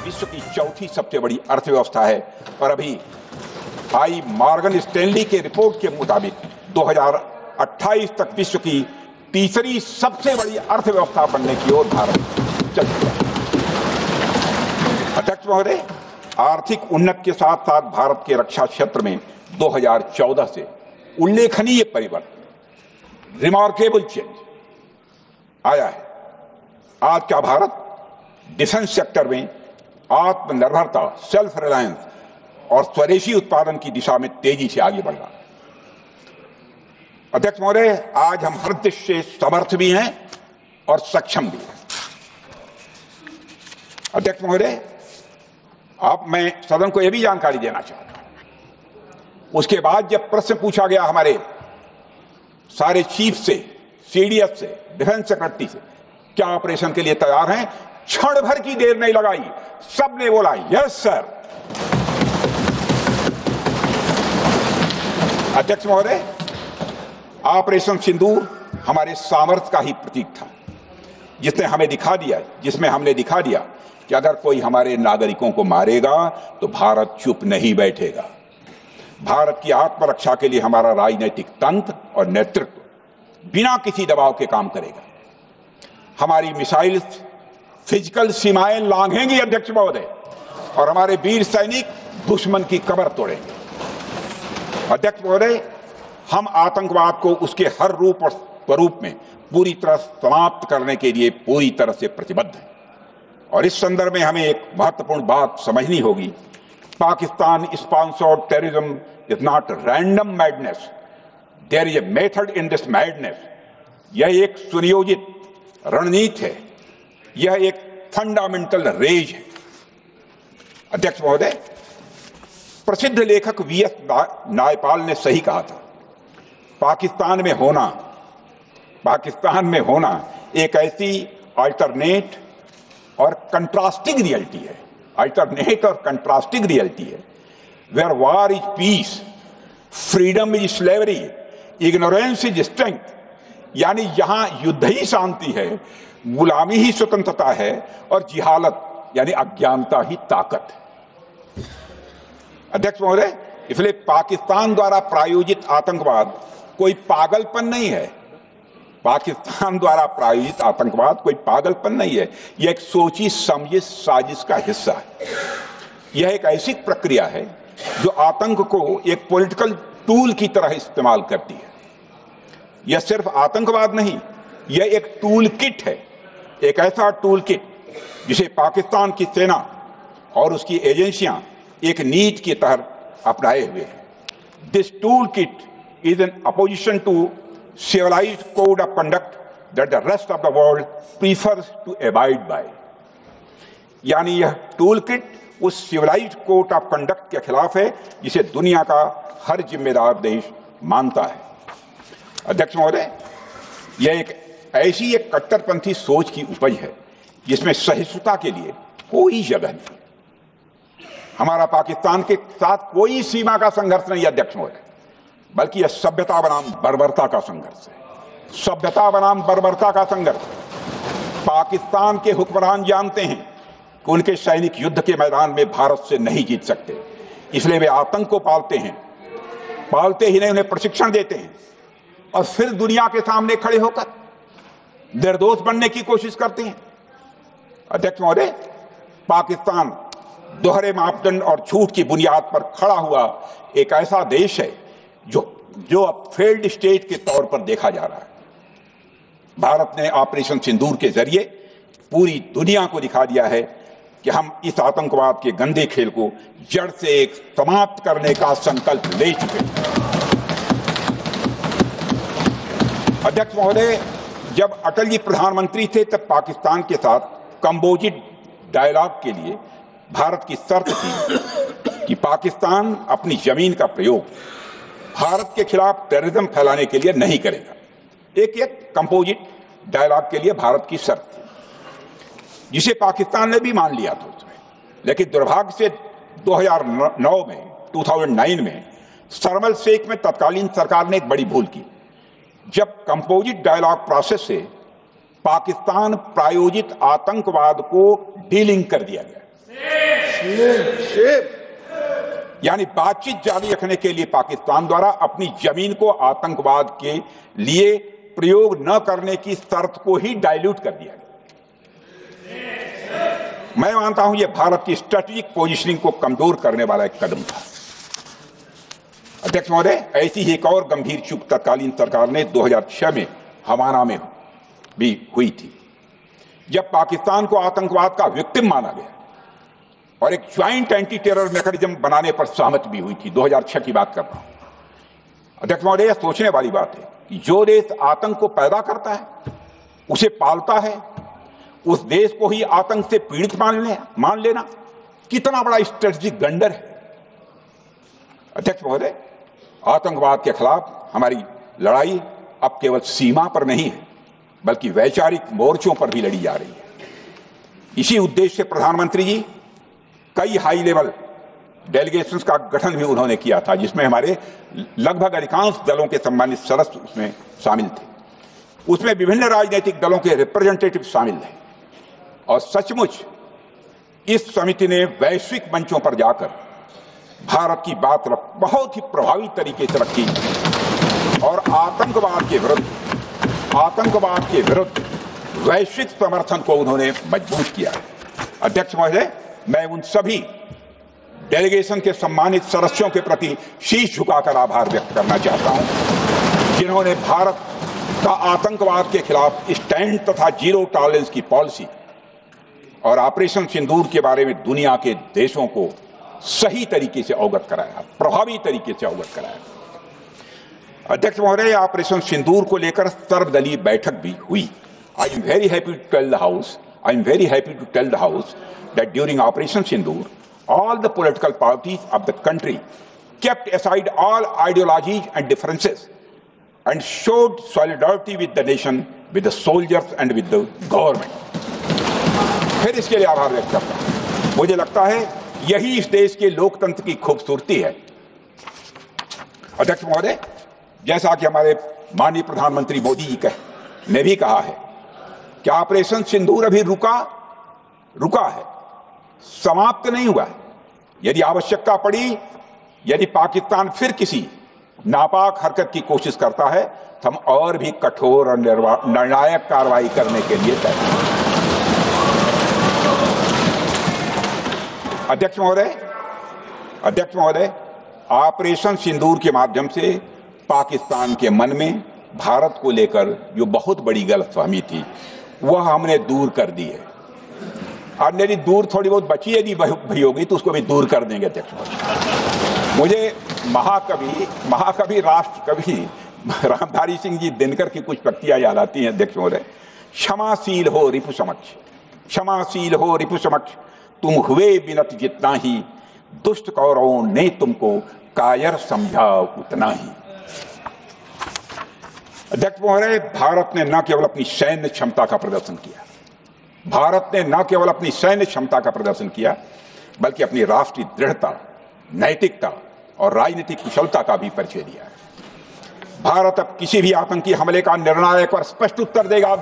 विश्व की चौथी सबसे बड़ी अर्थव्यवस्था है और अभी आई मॉर्गन स्टैनली के रिपोर्ट के मुताबिक 2028 तक विश्व की तीसरी सबसे बड़ी अर्थव्यवस्था बनने की ओर भारत चल चुका है। अध्यक्ष महोदय, आर्थिक उन्नति के साथ साथ भारत के रक्षा क्षेत्र में 2014 से उल्लेखनीय परिवर्तन, रिमार्केबल चेंज आया है। आज का भारत डिफेंस सेक्टर में आत्मनिर्भरता, सेल्फ रिलायंस और स्वदेशी उत्पादन की दिशा में तेजी से आगे बढ़ रहा है। अध्यक्ष महोदय, आज हम हर दृष्टि से समर्थ भी हैं और सक्षम भी हैं। अध्यक्ष महोदय, मैं सदन को यह भी जानकारी देना चाहता हूं। उसके बाद जब प्रश्न पूछा गया हमारे सारे चीफ से, सीडीएस से, डिफेंस सेक्रेटरी से, क्या ऑपरेशन के लिए तैयार हैं, क्षण भर की देर नहीं लगाई, सबने बोला यस सर। अध्यक्ष महोदय, ऑपरेशन सिंदूर हमारे सामर्थ्य का ही प्रतीक था, जिसमें हमने दिखा दिया कि अगर कोई हमारे नागरिकों को मारेगा तो भारत चुप नहीं बैठेगा। भारत की आत्मरक्षा के लिए हमारा राजनीतिक तंत्र और नेतृत्व बिना किसी दबाव के काम करेगा। हमारी मिसाइल फिजिकल सीमाएं लांघेंगी अध्यक्ष महोदय, और हमारे वीर सैनिक दुश्मन की कमर तोड़ेंगे। अध्यक्ष महोदय, हम आतंकवाद को उसके हर रूप और स्वरूप में पूरी तरह समाप्त करने के लिए पूरी तरह से प्रतिबद्ध हैं। और इस संदर्भ में हमें एक महत्वपूर्ण बात समझनी होगी। Pakistan sponsored terrorism is not random madness, there is a method in this madness. यह एक सुनियोजित रणनीति है, यह एक फंडामेंटल रेज है। अध्यक्ष महोदय, प्रसिद्ध लेखक वीएस नायपाल ने सही कहा था, पाकिस्तान में होना एक ऐसी अल्टरनेट और कंट्रास्टिंग रियलिटी है, where war is peace, freedom is slavery, ignorance is strength. यानी यहां युद्ध ही शांति है, गुलामी ही स्वतंत्रता है और जिहालत यानी अज्ञानता ही ताकत है। अध्यक्ष महोदय, इसलिए पाकिस्तान द्वारा प्रायोजित आतंकवाद कोई पागलपन नहीं है। पाकिस्तान द्वारा प्रायोजित आतंकवाद कोई पागलपन नहीं है, यह एक सोची समझी साजिश का हिस्सा है। यह एक ऐसी प्रक्रिया है जो आतंक को एक पॉलिटिकल टूल की तरह इस्तेमाल करती है। यह सिर्फ आतंकवाद नहीं, यह एक टूल किट है, एक ऐसा टूल किट जिसे पाकिस्तान की सेना और उसकी एजेंसियां एक नीति की तरह अपनाए हुए हैं। This toolkit is an opposition to civilized code of conduct that the rest of the world prefers to abide by। यानी यह टूल किट उस सिविलाइज्ड कोड ऑफ कंडक्ट के खिलाफ है जिसे दुनिया का हर जिम्मेदार देश मानता है। अध्यक्ष महोदय, यह एक कट्टरपंथी सोच की उपज है जिसमें सहिष्णुता के लिए कोई जगह नहीं। हमारा पाकिस्तान के साथ कोई सीमा का संघर्ष नहीं है अध्यक्ष महोदय, बल्कि यह सभ्यता बनाम बर्बरता का संघर्ष है। सभ्यता बनाम बर्बरता का संघर्ष। पाकिस्तान के हुक्मरान जानते हैं कि उनके सैनिक युद्ध के मैदान में भारत से नहीं जीत सकते, इसलिए वे आतंक को पालते हैं, पालते ही नहीं उन्हें प्रशिक्षण देते हैं और फिर दुनिया के सामने खड़े होकर निर्दोष बनने की कोशिश करते हैं। अध्यक्ष महोदय, पाकिस्तान दोहरे मापदंड और झूठ की बुनियाद पर खड़ा हुआ एक ऐसा देश है जो अब फेल्ड स्टेट के तौर पर देखा जा रहा है। भारत ने ऑपरेशन सिंदूर के जरिए पूरी दुनिया को दिखा दिया है कि हम इस आतंकवाद के गंदे खेल को जड़ से एक समाप्त करने का संकल्प ले चुके हैं। अध्यक्ष महोदय, जब अटल जी प्रधानमंत्री थे तब पाकिस्तान के साथ कंबोजिट डायलॉग के लिए भारत की शर्त थी कि पाकिस्तान अपनी जमीन का प्रयोग भारत के खिलाफ टेररिज्म फैलाने के लिए नहीं करेगा। एक कंपोजिट डायलॉग के लिए भारत की शर्त थी, जिसे पाकिस्तान ने भी मान लिया था उसमें। लेकिन दुर्भाग्य से 2009 में शर्म शेख में तत्कालीन सरकार ने एक बड़ी भूल की, जब कंपोजिट डायलॉग प्रोसेस से पाकिस्तान प्रायोजित आतंकवाद को डीलिंक कर दिया गया। यानी बातचीत जारी रखने के लिए पाकिस्तान द्वारा अपनी जमीन को आतंकवाद के लिए प्रयोग न करने की शर्त को ही डाइल्यूट कर दिया गया। मैं मानता हूं यह भारत की स्ट्रेटेजिक पोजीशनिंग को कमजोर करने वाला एक कदम था। अध्यक्ष महोदय, ऐसी ही एक और गंभीर चूक तत्कालीन सरकार ने 2006 में हवाना में भी हुई थी, जब पाकिस्तान को आतंकवाद का विक्टिम माना गया और एक ज्वाइंट एंटी टेरर मैकेनिज्म बनाने पर सहमति भी हुई थी। 2006 की बात कर रहा हूं। अध्यक्ष महोदय, यह सोचने वाली बात है कि जो देश आतंक को पैदा करता है, उसे पालता है, उस देश को ही आतंक से पीड़ित मान लेना कितना बड़ा स्ट्रेटेजिक ब्लंडर है। अध्यक्ष महोदय, आतंकवाद के खिलाफ हमारी लड़ाई अब केवल सीमा पर नहीं है, बल्कि वैचारिक मोर्चों पर भी लड़ी जा रही है। इसी उद्देश्य से प्रधानमंत्री जी कई हाई लेवल डेलीगेशंस का गठन भी उन्होंने किया था, जिसमें हमारे लगभग अधिकांश दलों के सम्मानित सदस्य उसमें शामिल थे। उसमें विभिन्न राजनीतिक दलों के रिप्रेजेंटेटिव शामिल थे और सचमुच इस समिति ने वैश्विक मंचों पर जाकर भारत की बात बहुत ही प्रभावी तरीके से रखी और आतंकवाद के विरुद्ध वैश्विक समर्थन को उन्होंने मजबूत किया। अध्यक्ष महोदय, मैं उन सभी डेलीगेशन के सम्मानित सदस्यों के प्रति शीश झुकाकर आभार व्यक्त करना चाहता हूं, जिन्होंने भारत का आतंकवाद के खिलाफ स्टैंड तथा जीरो टॉलरेंस की पॉलिसी और ऑपरेशन सिंदूर के बारे में दुनिया के देशों को सही तरीके से अवगत कराया, प्रभावी तरीके से अवगत कराया। अध्यक्ष महोदय, ऑपरेशन सिंदूर को लेकर सर्वदलीय बैठक भी हुई। I am very happy to tell the house that during Operation Sindoor, all the political parties of the country kept aside all ideologies and differences and showed solidarity with the nation, with the soldiers and with the government. फिर इसके लिए आभार व्यक्त करता हूं। मुझे लगता है यही इस देश के लोकतंत्र की खूबसूरती है। अध्यक्ष महोदय, जैसा कि हमारे माननीय प्रधानमंत्री मोदी जी ने भी कहा है कि ऑपरेशन सिंदूर अभी रुका है, समाप्त नहीं हुआ है। यदि आवश्यकता पड़ी, यदि पाकिस्तान फिर किसी नापाक हरकत की कोशिश करता है, तो हम और भी कठोर और निर्णायक कार्रवाई करने के लिए तैयार हैं। अध्यक्ष महोदय, ऑपरेशन सिंदूर के माध्यम से पाकिस्तान के मन में भारत को लेकर जो बहुत बड़ी गलतफहमी थी, वह हमने दूर कर दी है। और यदि दूर थोड़ी बहुत बची यदि भी होगी तो उसको भी दूर कर देंगे। अध्यक्ष महोदय, मुझे महाकवि राष्ट्र कवि रामधारी सिंह जी दिनकर की कुछ पंक्तियां याद आती हैं। अध्यक्ष महोदय, क्षमाशील हो रिपु समक्ष, तुम हुए विनत जितना ही, दुष्ट कौरवों ने तुमको कायर समझा उतना ही। अध्यक्ष महोदय, भारत ने न केवल अपनी सैन्य क्षमता का प्रदर्शन किया, बल्कि अपनी राष्ट्रीय दृढ़ता, नैतिकता और राजनीतिक कुशलता का भी परिचय दिया है। भारत अब किसी भी आतंकी हमले का निर्णायक और स्पष्ट उत्तर देगा।